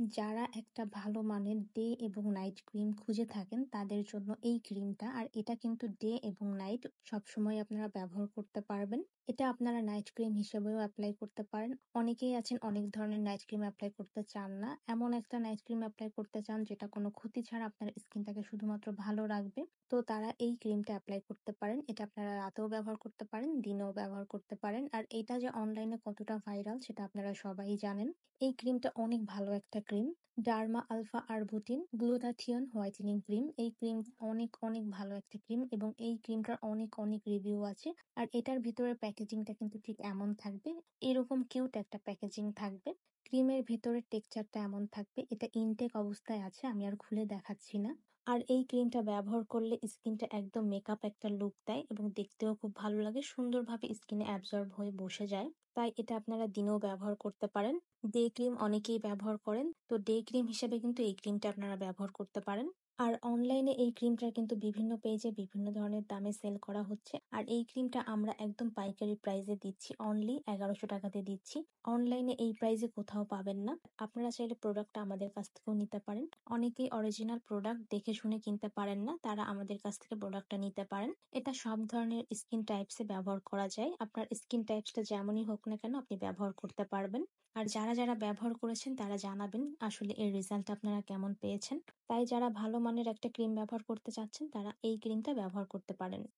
যারা একটা ভালো মানের ডে এবং নাইট ক্রিম খুঁজে থাকেন তাদের জন্য এই ক্রিমটা। আর এটা কিন্তু ডে এবং নাইট সবসময় আপনারা ব্যবহার করতে পারবেন। এটা আপনারা নাইট ক্রিম হিসেবেও এপ্লাই করতে পারেন। অনেকেই আছেন অনেক ধরনের নাইট ক্রিম এপ্লাই করতে চান না। এমন একটা নাইট ক্রিম এপ্লাই করতে চান যেটা কোনো ক্ষতি ছাড়া আপনার স্কিনটাকে শুধুমাত্র ভালো রাখবে। তো তারা এই ক্রিমটা এপ্লাই করতে পারেন। এটা আপনারা রাতেও ব্যবহার করতে পারেন, দিনেও ব্যবহার করতে পারেন। আর এটা যে অনলাইনে কতটা ভাইরাল সেটা আপনারা সবাই জানেন। এই ক্রিমটা অনেক ভালো একটা cream. Derma alpha arbutin glutathione whitening cream. এই ক্রিম অনেক অনেক ভালো একটা ক্রিম এবং এই ক্রিমটার অনেক অনেক রিভিউ আছে। আর এটার ভিতরে প্যাকেজিংটা কিন্তু ঠিক এমন থাকবে, এরকম কিউট একটা প্যাকেজিং থাকবে। ক্রিমের ভেতরের টেক্সচারটা এমন থাকবে। এটা ইনটেক অবস্থায় আছে, আমি আর খুলে দেখাচ্ছি না। আর এই ক্রিমটা ব্যবহার করলে স্কিনটা একদম মেকআপ একটা লুক দেয় এবং দেখতেও খুব ভালো লাগে, সুন্দরভাবে স্কিনে অ্যাবজর্ব হয়ে বসে যায়। তাই এটা আপনারা দিনেও ব্যবহার করতে পারেন। ডে ক্রিম অনেকেই ব্যবহার করেন, তো ডে ক্রিম হিসেবে কিন্তু এই ক্রিমটা আপনারা ব্যবহার করতে পারেন। আর অনলাইনে এই ক্রিমটা কিন্তু বিভিন্ন পেজে বিভিন্ন ধরনের দামে সেল করা হচ্ছে। আর এই ক্রিমটা আমরা একদম পাইকারি প্রাইসে দিচ্ছি, অনলি 1100 টাকাতে দিচ্ছি। অনলাইনে এই প্রাইসে কোথাও পাবেন না। আপনারা চাইলে প্রোডাক্টটা আমাদের কাছ থেকেও নিতে পারেন। অনেকেই অরিজিনাল প্রোডাক্ট দেখে শুনে কিনতে পারেন না, তারা আমাদের কাছ থেকে প্রোডাক্টটা নিতে পারেন। এটা সব ধরনের স্কিন টাইপসে ব্যবহার করা যায়। আপনার স্কিন টাইপসটা যেমনই হোক না কেন আপনি ব্যবহার করতে পারবেন। আর যারা যারা ব্যবহার করেছেন তারা জানাবেন আসলে এর রেজাল্ট আপনারা কেমন পেয়েছেন। তাই যারা ভালো মানের একটা ক্রিম ব্যবহার করতে চাচ্ছেন তারা এই ক্রিমটা ব্যবহার করতে পারেন।